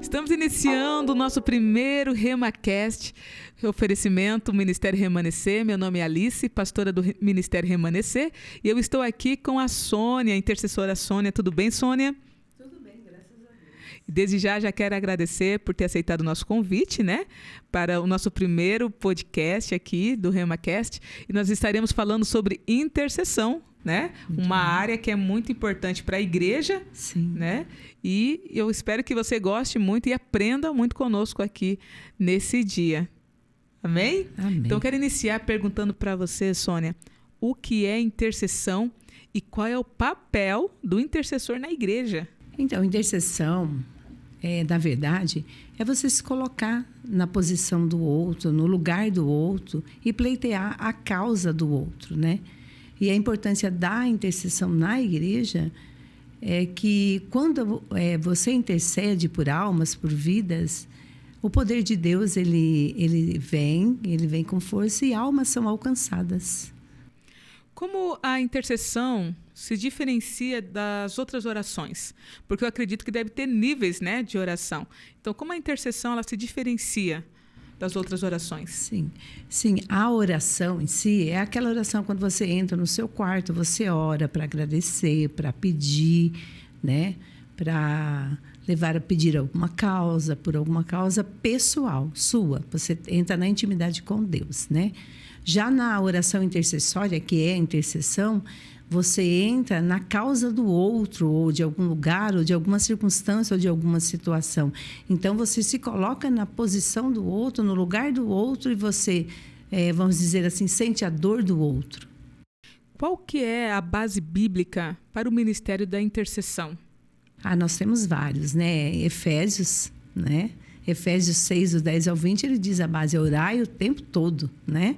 Estamos iniciando o nosso primeiro RemaCast, oferecimento Ministério Remanescer. Meu nome é Alice, pastora do Ministério Remanescer, e eu estou aqui com a Sônia, a intercessora Sônia. Tudo bem, Sônia? Tudo bem, graças a Deus. Desde já quero agradecer por ter aceitado o nosso convite, né, para o nosso primeiro podcast aqui do RemaCast, e nós estaremos falando sobre intercessão, né? Uma área que é muito importante para a igreja. Sim. Né? E eu espero que você goste muito e aprenda muito conosco aqui nesse dia. Amém? Amém. Então, eu quero iniciar perguntando para você, Sônia, o que é intercessão e qual é o papel do intercessor na igreja? Então, intercessão, na verdade, é você se colocar na posição do outro, no lugar do outro e pleitear a causa do outro, né? E a importância da intercessão na igreja é que quando você intercede por almas, por vidas, o poder de Deus ele vem com força e almas são alcançadas. Como a intercessão se diferencia das outras orações? Porque eu acredito que deve ter níveis, né, de oração. Então, como a intercessão ela se diferencia das outras orações? Sim, a oração em si é aquela oração quando você entra no seu quarto, você ora para agradecer, para pedir, né? Para levar a pedir alguma causa, por alguma causa pessoal, sua. Você entra na intimidade com Deus, né? Já na oração intercessória, que é a intercessão, você entra na causa do outro, ou de algum lugar, ou de alguma circunstância, ou de alguma situação. Então, você se coloca na posição do outro, no lugar do outro, e você, vamos dizer assim, sente a dor do outro. Qual que é a base bíblica para o ministério da intercessão? Nós temos vários, né? Efésios, né? Efésios 6, do 10 ao 20, ele diz a base, orai o tempo todo, né?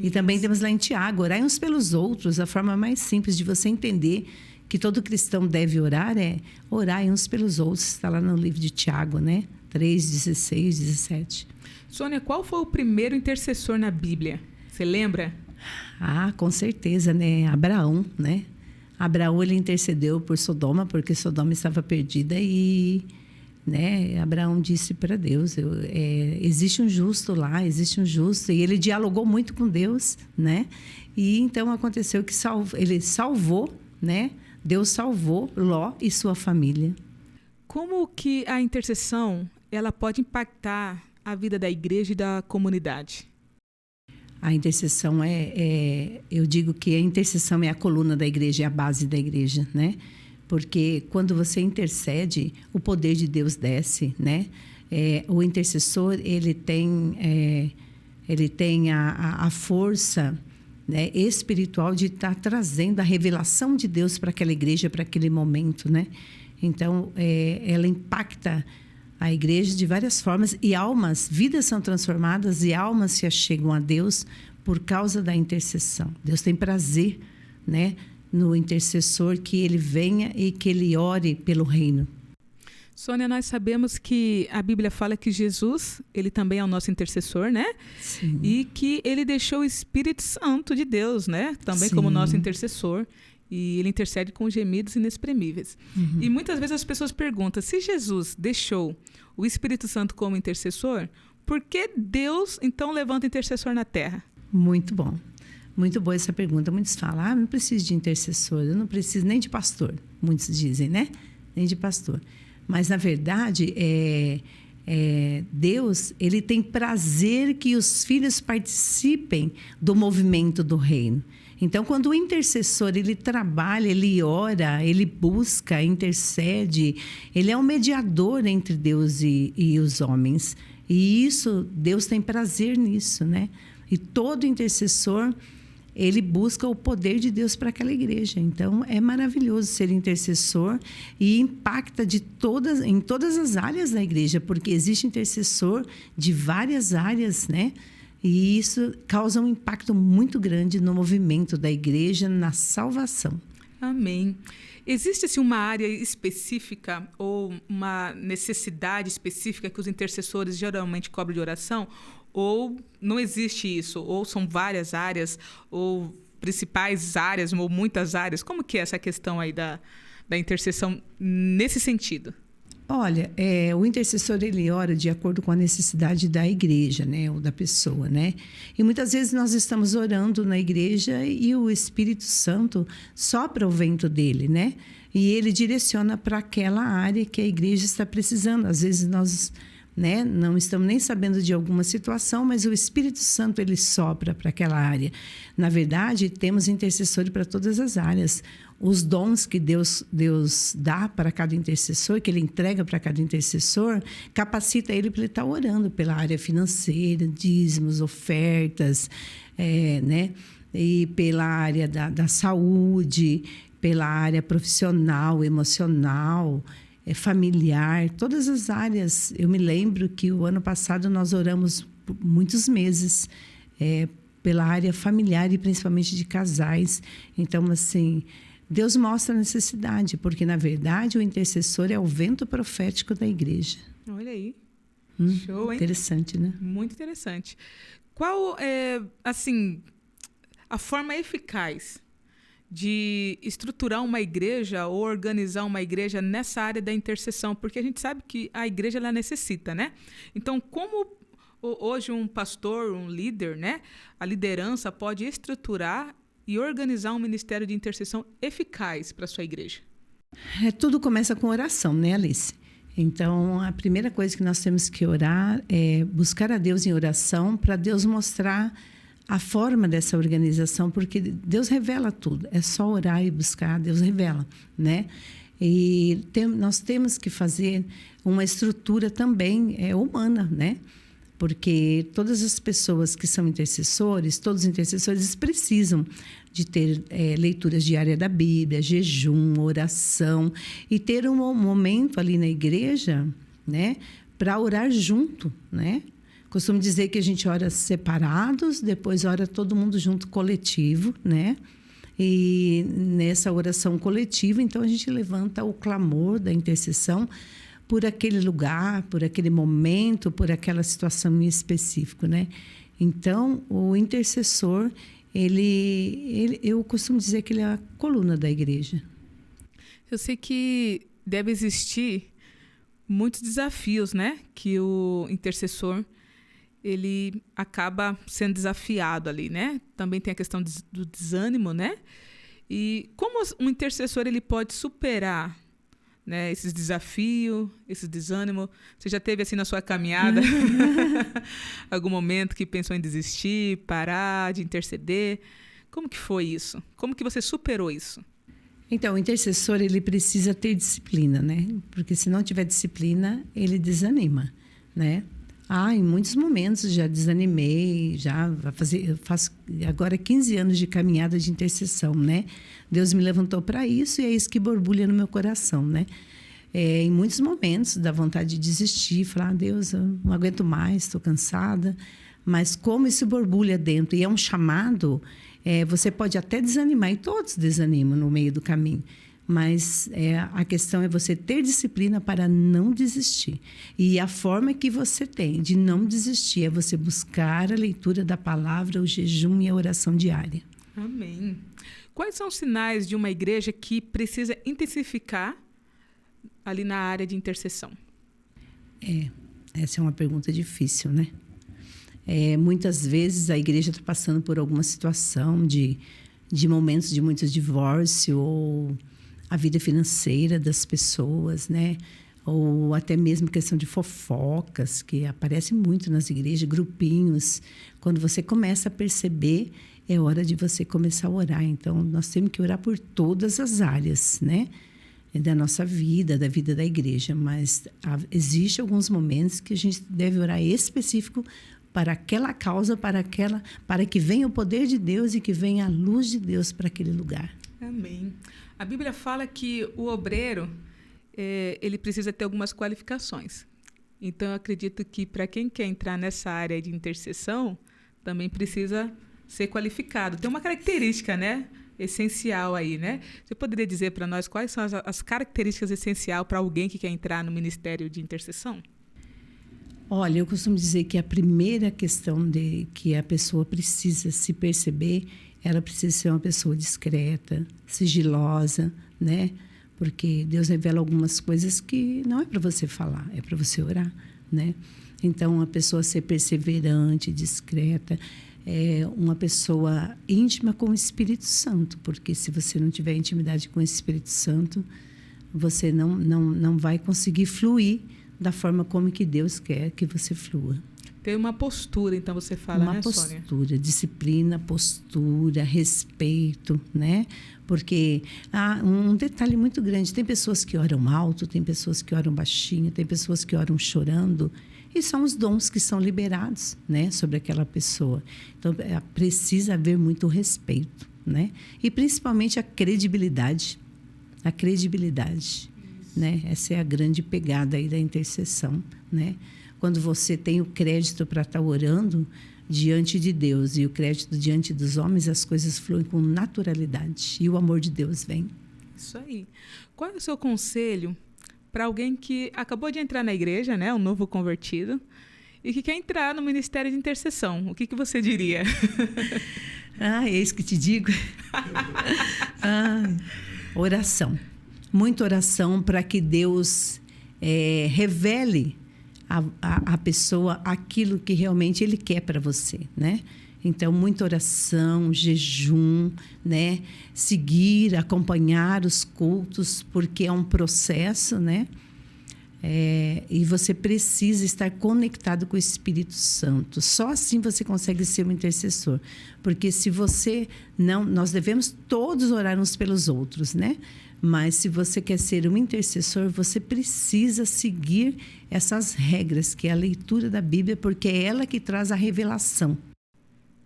E também temos lá em Tiago, orai uns pelos outros. A forma mais simples de você entender que todo cristão deve orar é orai uns pelos outros. Está lá no livro de Tiago, né? 3, 16, 17. Sônia, qual foi o primeiro intercessor na Bíblia? Você lembra? Com certeza, né? Abraão, né? Abraão, ele intercedeu por Sodoma, porque Sodoma estava perdida e... né? Abraão disse para Deus, existe um justo lá, existe um justo, e ele dialogou muito com Deus, né? E então aconteceu que ele salvou, né? Deus salvou Ló e sua família. Como que a intercessão ela pode impactar a vida da igreja e da comunidade? A intercessão eu digo que a intercessão é a coluna da igreja, é a base da igreja, né? Porque quando você intercede, o poder de Deus desce, né? O intercessor, ele tem a força, né, espiritual de estar trazendo a revelação de Deus para aquela igreja, para aquele momento, né? Então, ela impacta a igreja de várias formas e vidas são transformadas e almas se achegam a Deus por causa da intercessão. Deus tem prazer, né, no intercessor, que ele venha e que ele ore pelo reino. Sônia, nós sabemos que a Bíblia fala que Jesus, ele também é o nosso intercessor, né? Sim. E que ele deixou o Espírito Santo de Deus, né? Também Sim. como nosso intercessor. E ele intercede com gemidos inexprimíveis. Uhum. E muitas vezes as pessoas perguntam, se Jesus deixou o Espírito Santo como intercessor, por que Deus, então, levanta intercessor na terra? Muito bom. Muito boa essa pergunta. Muitos falam, não preciso de intercessor, eu não preciso nem de pastor. Muitos dizem, né? Nem de pastor. Mas, na verdade, Deus, ele tem prazer que os filhos participem do movimento do reino. Então, quando o intercessor, ele trabalha, ele ora, ele busca, intercede, ele é um mediador entre Deus e os homens. E isso, Deus tem prazer nisso, né? E todo intercessor, ele busca o poder de Deus para aquela igreja. Então, é maravilhoso ser intercessor e impacta em todas as áreas da igreja, porque existe intercessor de várias áreas, né? E isso causa um impacto muito grande no movimento da igreja, na salvação. Amém. Existe assim, uma área específica ou uma necessidade específica que os intercessores geralmente cobrem de oração? Ou não existe isso? Ou são várias áreas, ou principais áreas, ou muitas áreas? Como que é essa questão aí da intercessão nesse sentido? Olha, o intercessor, ele ora de acordo com a necessidade da igreja, né? Ou da pessoa, né? E muitas vezes nós estamos orando na igreja e o Espírito Santo sopra o vento dele, né? E ele direciona para aquela área que a igreja está precisando. Às vezes nós, né, não estamos nem sabendo de alguma situação, mas o Espírito Santo, ele sopra para aquela área. Na verdade, temos intercessores para todas as áreas. Os dons que Deus dá para cada intercessor, que Ele entrega para cada intercessor, capacita ele para ele estar orando pela área financeira, dízimos, ofertas, né? E pela área da saúde, pela área profissional, emocional, familiar, todas as áreas. Eu me lembro que o ano passado nós oramos por muitos meses pela área familiar e principalmente de casais. Então, assim, Deus mostra a necessidade, porque, na verdade, o intercessor é o vento profético da igreja. Olha aí. Show, hein? Interessante, né? Muito interessante. Qual é, assim, a forma eficaz de estruturar uma igreja ou organizar uma igreja nessa área da intercessão? Porque a gente sabe que a igreja, ela necessita, né? Então, como hoje um pastor, um líder, né? A liderança pode estruturar e organizar um ministério de intercessão eficaz para a sua igreja? Tudo começa com oração, né, Alice? Então, a primeira coisa que nós temos que orar é buscar a Deus em oração para Deus mostrar a forma dessa organização, porque Deus revela tudo. É só orar e buscar, Deus revela, né? E nós temos que fazer uma estrutura também humana, né? Porque todas as pessoas que são intercessores, todos os intercessores precisam de ter leituras diárias da Bíblia, jejum, oração, e ter um momento ali na igreja, né, para orar junto, né? Costumo dizer que a gente ora separados, depois ora todo mundo junto, coletivo, né? E nessa oração coletiva, então, a gente levanta o clamor da intercessão por aquele lugar, por aquele momento, por aquela situação em específico, né? Então, o intercessor, eu costumo dizer que ele é a coluna da igreja. Eu sei que deve existir muitos desafios, né? Que o intercessor, ele acaba sendo desafiado ali, né? Também tem a questão do desânimo, né? E como um intercessor, ele pode superar, né, esses desafios, esse desânimo? Você já teve assim na sua caminhada algum momento que pensou em desistir, parar de interceder? Como que foi isso? Como que você superou isso? Então, o intercessor, ele precisa ter disciplina, né? Porque se não tiver disciplina, ele desanima, né? Em muitos momentos já desanimei, eu faço agora 15 anos de caminhada de intercessão, né? Deus me levantou para isso e é isso que borbulha no meu coração, né? Em muitos momentos dá vontade de desistir, falar, Deus, eu não aguento mais, estou cansada. Mas como isso borbulha dentro e é um chamado, você pode até desanimar, e todos desanimam no meio do caminho. Mas a questão é você ter disciplina para não desistir. E a forma que você tem de não desistir é você buscar a leitura da palavra, o jejum e a oração diária. Amém. Quais são os sinais de uma igreja que precisa intensificar ali na área de intercessão? Essa é uma pergunta difícil, né? Muitas vezes a igreja está passando por alguma situação de momentos de muito divórcio ou a vida financeira das pessoas, né? Ou até mesmo questão de fofocas, que aparece muito nas igrejas, grupinhos. Quando você começa a perceber, é hora de você começar a orar. Então, nós temos que orar por todas as áreas, né? Da nossa vida, da vida da igreja. Mas existe alguns momentos que a gente deve orar específico para aquela causa, para que venha o poder de Deus e que venha a luz de Deus para aquele lugar. Amém. A Bíblia fala que o obreiro, ele precisa ter algumas qualificações. Então, eu acredito que para quem quer entrar nessa área de intercessão, também precisa ser qualificado. Tem uma característica, né, essencial aí, né? Você poderia dizer para nós quais são as características essenciais para alguém que quer entrar no ministério de intercessão? Olha, eu costumo dizer que a primeira questão que a pessoa precisa se perceber, ela precisa ser uma pessoa discreta, sigilosa, né? Porque Deus revela algumas coisas que não é para você falar, é para você orar, né? Então, a pessoa ser perseverante, discreta, é uma pessoa íntima com o Espírito Santo, porque se você não tiver intimidade com o Espírito Santo, você não vai conseguir fluir da forma como que Deus quer que você flua. Tem uma postura, então você fala, né, Sônia? Uma postura, disciplina, postura, respeito, né? Porque um detalhe muito grande, tem pessoas que oram alto, tem pessoas que oram baixinho, tem pessoas que oram chorando, e são os dons que são liberados, né, sobre aquela pessoa. Então, precisa haver muito respeito, né? E principalmente a credibilidade. A credibilidade, né? Essa é a grande pegada aí da intercessão, né? Quando você tem o crédito para estar orando diante de Deus e o crédito diante dos homens, as coisas fluem com naturalidade e o amor de Deus vem. Isso aí. Qual é o seu conselho para alguém que acabou de entrar na igreja, né, um novo convertido, e que quer entrar no ministério de intercessão? O que você diria? É isso que te digo. Oração. Muita oração para que Deus revele a pessoa aquilo que realmente Ele quer para você, né? Então, muita oração, jejum, né? Seguir, acompanhar os cultos, porque é um processo, né? E você precisa estar conectado com o Espírito Santo. Só assim você consegue ser um intercessor. Porque se você não... Nós devemos todos orar uns pelos outros, né? Mas se você quer ser um intercessor, você precisa seguir essas regras, que é a leitura da Bíblia, porque é ela que traz a revelação.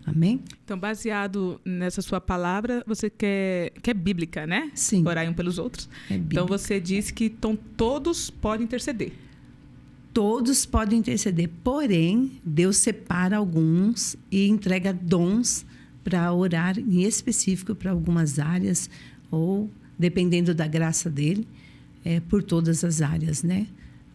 Amém? Então, baseado nessa sua palavra, você que é bíblica, né? Sim. Orar um pelos outros. É bíblica. Então, você disse que todos podem interceder. Todos podem interceder, porém, Deus separa alguns e entrega dons para orar em específico para algumas áreas, ou, dependendo da graça dele, por todas as áreas, né?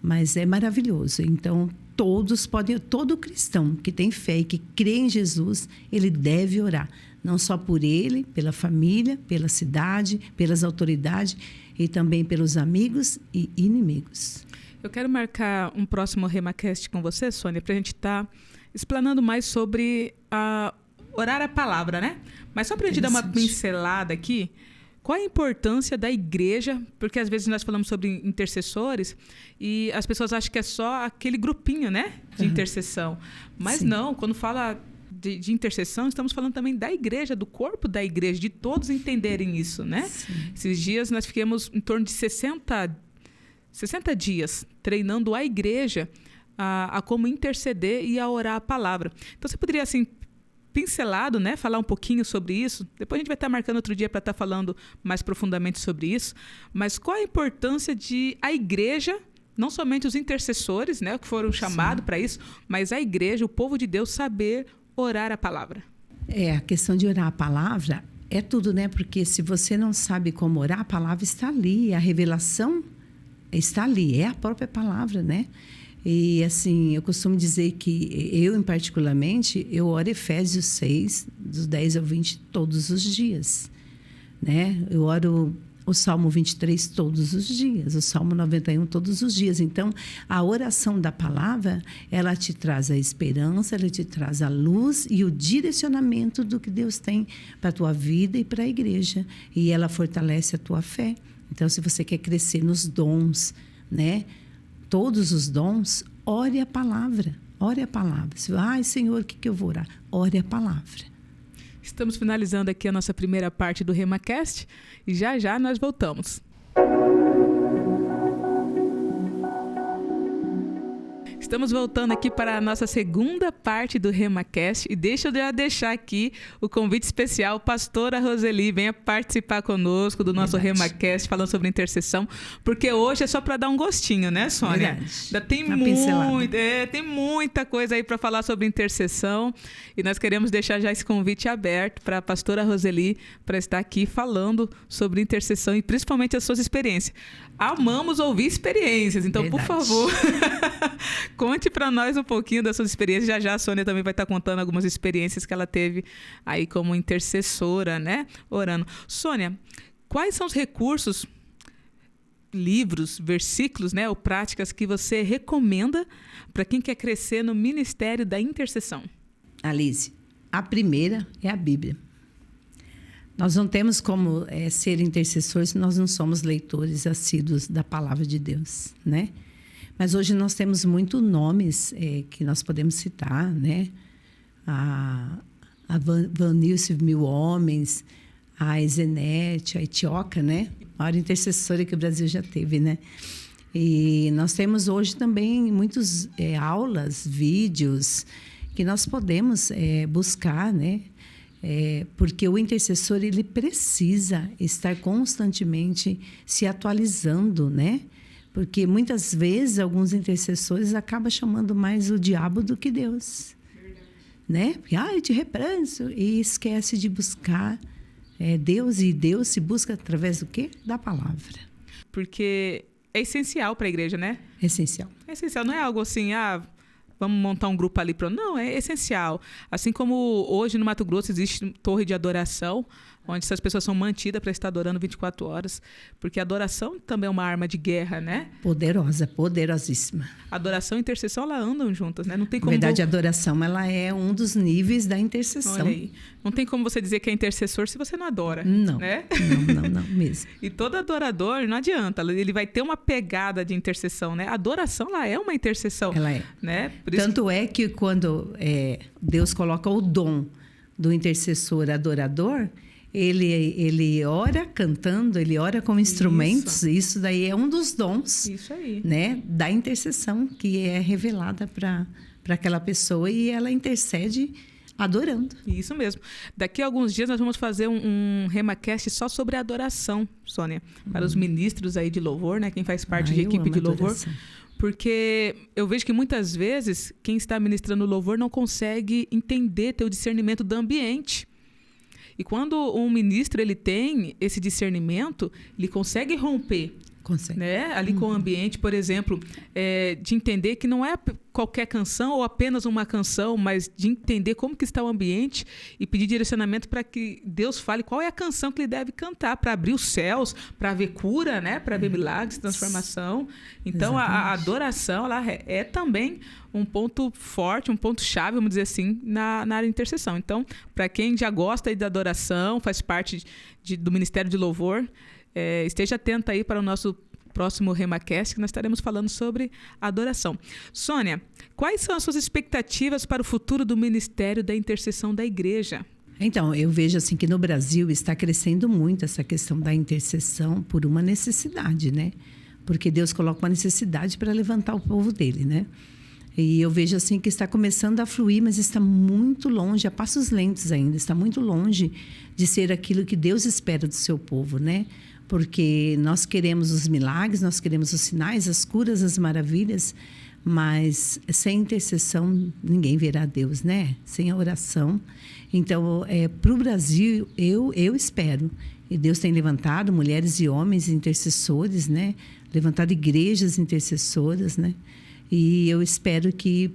Mas é maravilhoso. Então, todos podem, todo cristão que tem fé e que crê em Jesus, ele deve orar. Não só por ele, pela família, pela cidade, pelas autoridades e também pelos amigos e inimigos. Eu quero marcar um próximo RemaCast com você, Sônia, para a gente estar explanando mais sobre orar a palavra, né? Mas só para a gente dar uma pincelada aqui, qual a importância da igreja? Porque às vezes nós falamos sobre intercessores e as pessoas acham que é só aquele grupinho, né, de intercessão. Mas não, quando fala de intercessão, estamos falando também da igreja, do corpo da igreja, de todos entenderem isso, né? Sim. Esses dias nós ficamos em torno de 60 dias treinando a igreja a como interceder e a orar a palavra. Então, você poderia, assim, pincelado, né, falar um pouquinho sobre isso? Depois a gente vai estar marcando outro dia para estar falando mais profundamente sobre isso. Mas qual a importância de a igreja, não somente os intercessores, né, que foram chamados para isso, mas a igreja, o povo de Deus, saber orar a palavra? A questão de orar a palavra é tudo, né? Porque se você não sabe como orar, a palavra está ali, a revelação está ali, é a própria palavra, né? E, assim, eu costumo dizer que eu, particularmente, eu oro Efésios 6, dos 10 ao 20, todos os dias, né? Eu oro o Salmo 23 todos os dias, o Salmo 91 todos os dias. Então, a oração da palavra, ela te traz a esperança, ela te traz a luz e o direcionamento do que Deus tem para a tua vida e para a igreja. E ela fortalece a tua fé. Então, se você quer crescer nos dons, né? Todos os dons, ore a palavra. Ore a palavra. Ai, Senhor, o que eu vou orar? Ore a palavra. Estamos finalizando aqui a nossa primeira parte do RemaCast e já nós voltamos. Estamos voltando aqui para a nossa segunda parte do RemaCast e deixa eu deixar aqui o convite especial. Pastora Roseli, venha participar conosco do nosso RemaCast falando sobre intercessão, porque hoje é só para dar um gostinho, né, Sônia? Ainda tem muita coisa aí para falar sobre intercessão e nós queremos deixar já esse convite aberto para a pastora Roseli para estar aqui falando sobre intercessão e principalmente as suas experiências. Amamos ouvir experiências, então, por favor, conte para nós um pouquinho das suas experiências. Já a Sônia também vai estar contando algumas experiências que ela teve aí como intercessora, né? Orando. Sônia, quais são os recursos livros, versículos, né, ou práticas que você recomenda para quem quer crescer no ministério da intercessão? Alice, a primeira é a Bíblia. Nós não temos como ser intercessores se nós não somos leitores assíduos da palavra de Deus, né? Mas hoje nós temos muitos nomes que nós podemos citar, né? A Vanilce Mil Homens, a Ezenete, a Etioca, né? A maior intercessora que o Brasil já teve, né? E nós temos hoje também muitas aulas, vídeos que nós podemos buscar, né? Porque o intercessor ele precisa estar constantemente se atualizando, né? Porque muitas vezes alguns intercessores acabam chamando mais o diabo do que Deus, né? Porque, eu te repreendo, e esquece de buscar Deus, e Deus se busca através do quê? Da palavra. Porque é essencial para a igreja, né? Essencial. É essencial, não é algo assim, vamos montar um grupo ali para... Não, é essencial. Assim como hoje no Mato Grosso existe torre de adoração, onde essas pessoas são mantidas para estar adorando 24 horas, porque a adoração também é uma arma de guerra, né? Poderosa, poderosíssima. Adoração e intercessão, elas andam juntas, né? Não tem como... Na verdade, a adoração ela é um dos níveis da intercessão. Olha aí. Não tem como você dizer que é intercessor se você não adora. Não, né? não mesmo. E todo adorador, não adianta, ele vai ter uma pegada de intercessão, né? A adoração, ela é uma intercessão. Ela é. Né? Tanto é que quando Deus coloca o dom do intercessor adorador, ele ora cantando, ele ora com instrumentos. Isso daí é um dos dons. Isso aí. Né, da intercessão que é revelada para aquela pessoa, e ela intercede adorando. Isso mesmo. Daqui a alguns dias nós vamos fazer um RemaCast só sobre adoração, Sônia, para os ministros aí de louvor, né? Quem faz parte de equipe de louvor. Porque eu vejo que muitas vezes quem está ministrando louvor não consegue entender, ter o discernimento do ambiente. E quando um ministro ele tem esse discernimento, ele consegue romper. Consegue. Né? Ali com o ambiente, por exemplo, de entender que não é qualquer canção ou apenas uma canção, mas de entender como que está o ambiente e pedir direcionamento para que Deus fale qual é a canção que ele deve cantar para abrir os céus, para ver cura, né? Para ver milagres, transformação. Então, a adoração ela é também um ponto forte, um ponto-chave, vamos dizer assim, na área de intercessão. Então, para quem já gosta aí da adoração, faz parte do Ministério de Louvor, esteja atento aí para o nosso próximo RemaCast, que nós estaremos falando sobre adoração. Sônia, quais são as suas expectativas para o futuro do Ministério da Intercessão da Igreja? Então, eu vejo assim que no Brasil está crescendo muito essa questão da intercessão por uma necessidade, né? Porque Deus coloca uma necessidade para levantar o povo dele, né? E eu vejo assim que está começando a fluir, mas está muito longe, a passos lentos ainda, está muito longe de ser aquilo que Deus espera do seu povo, né? Porque nós queremos os milagres, nós queremos os sinais, as curas, as maravilhas, mas sem intercessão ninguém verá Deus, né? Sem a oração. Então, para o Brasil, eu espero. E Deus tem levantado mulheres e homens intercessores, né? Levantado igrejas intercessoras, né? E eu espero que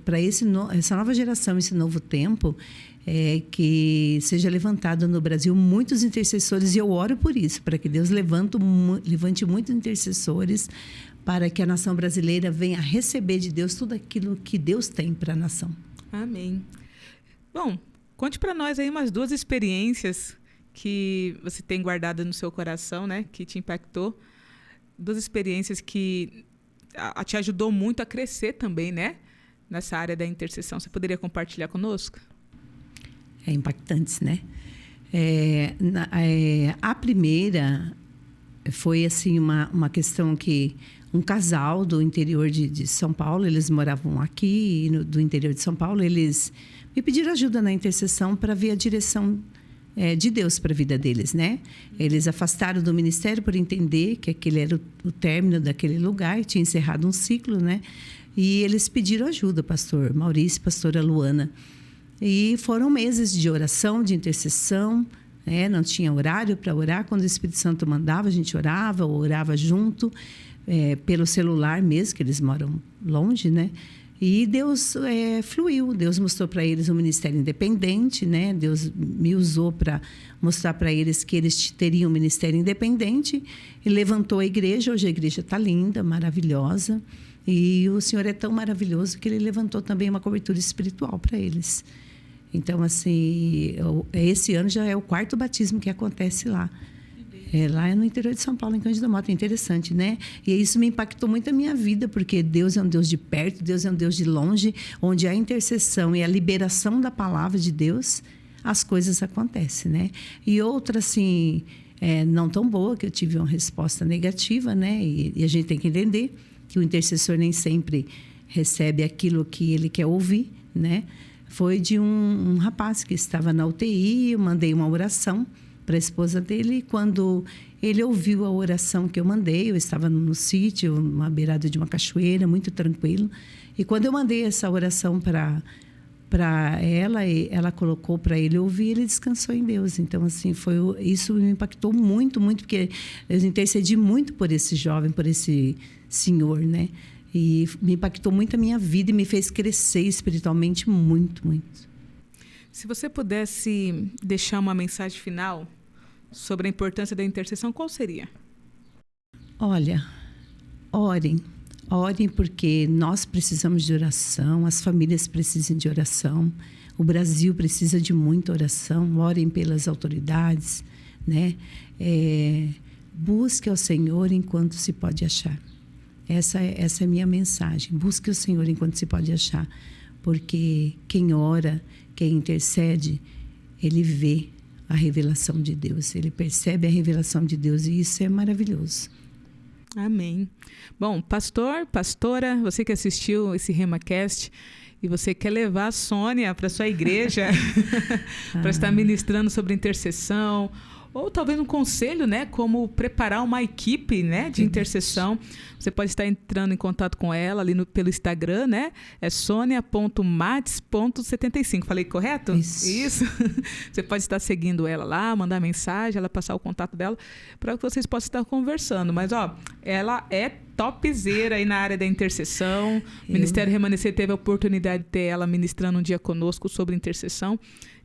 para essa nova geração, esse novo tempo, que seja levantado no Brasil muitos intercessores, e eu oro por isso, para que Deus levante muitos intercessores, para que a nação brasileira venha receber de Deus tudo aquilo que Deus tem para a nação. Amém. Bom, conte para nós aí umas 2 experiências que você tem guardado no seu coração, né? Que te impactou. 2 experiências que te ajudou muito a crescer também, né? Nessa área da intercessão. Você poderia compartilhar conosco? Impactantes, né? A primeira foi assim uma questão que um casal do interior de São Paulo, eles moravam aqui do interior de São Paulo, eles me pediram ajuda na intercessão para ver a direção de Deus para a vida deles, né? Eles afastaram do ministério por entender que aquele era o término daquele lugar, tinha encerrado um ciclo, né? E eles pediram ajuda, pastor Maurício e pastora Luana. E foram meses de oração, de intercessão, né? Não tinha horário para orar. Quando o Espírito Santo mandava, a gente orava, ou orava junto, pelo celular mesmo, que eles moram longe, né? E Deus fluiu, Deus mostrou para eles um ministério independente, né? Deus me usou para mostrar para eles que eles teriam um ministério independente e levantou a igreja. Hoje a igreja está linda, maravilhosa, e o Senhor é tão maravilhoso que Ele levantou também uma cobertura espiritual para eles. Então, assim, esse ano já é o 4º batismo que acontece lá. Lá no interior de São Paulo, em Cândido Mota. É interessante, né? E isso me impactou muito a minha vida, porque Deus é um Deus de perto, Deus é um Deus de longe, onde a intercessão e a liberação da palavra de Deus, as coisas acontecem, né? E outra, assim, não tão boa, que eu tive uma resposta negativa, né? E a gente tem que entender que o intercessor nem sempre recebe aquilo que ele quer ouvir, né? Foi de um rapaz que estava na UTI, eu mandei uma oração para a esposa dele, e quando ele ouviu a oração que eu mandei, eu estava no sítio, na beirada de uma cachoeira, muito tranquilo, e quando eu mandei essa oração para ela, ela colocou para ele ouvir, ele descansou em Deus. Então, assim, isso me impactou muito, muito, porque eu intercedi muito por esse jovem, por esse senhor, né? E me impactou muito a minha vida e me fez crescer espiritualmente muito, muito. Se você pudesse deixar uma mensagem final sobre a importância da intercessão, qual seria? Olha, orem porque nós precisamos de oração, as famílias precisam de oração, o Brasil precisa de muita oração. Orem pelas autoridades, né? Busque ao Senhor enquanto se pode achar. Essa é a minha mensagem. Busque o Senhor enquanto se pode achar, porque quem ora, quem intercede, ele vê a revelação de Deus, ele percebe a revelação de Deus, e isso é maravilhoso. Amém. Bom, pastor, pastora, você que assistiu esse RemaCast e você quer levar a Sônia para sua igreja para estar ministrando sobre intercessão, ou talvez um conselho, né, como preparar uma equipe, né, de intercessão, você pode estar entrando em contato com ela ali pelo Instagram, né? É sonia.mates.75. Falei correto? Isso. Você pode estar seguindo ela lá, mandar mensagem, ela passar o contato dela, para que vocês possam estar conversando. Mas, ela é topzera aí na área da intercessão. O Ministério Remanescer teve a oportunidade de ter ela ministrando um dia conosco sobre intercessão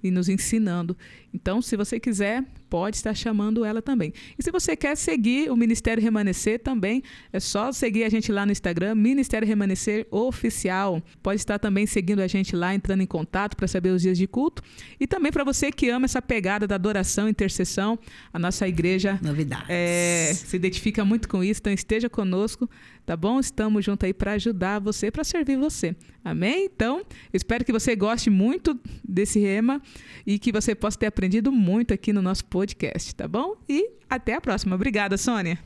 e nos ensinando. Então, se você quiser, pode estar chamando ela também. E se você quer seguir o Ministério Remanescer também, é só seguir a gente lá no Instagram, Ministério Remanescer Oficial. Pode estar também seguindo a gente lá, entrando em contato para saber os dias de culto. E também para você que ama essa pegada da adoração e intercessão, a nossa igreja novidades. Se identifica muito com isso, então esteja conosco, tá bom? Estamos juntos aí para ajudar você, para servir você. Amém? Então, espero que você goste muito desse rema e que você possa ter aprendido muito aqui no nosso podcast, tá bom? E até a próxima. Obrigada, Sônia.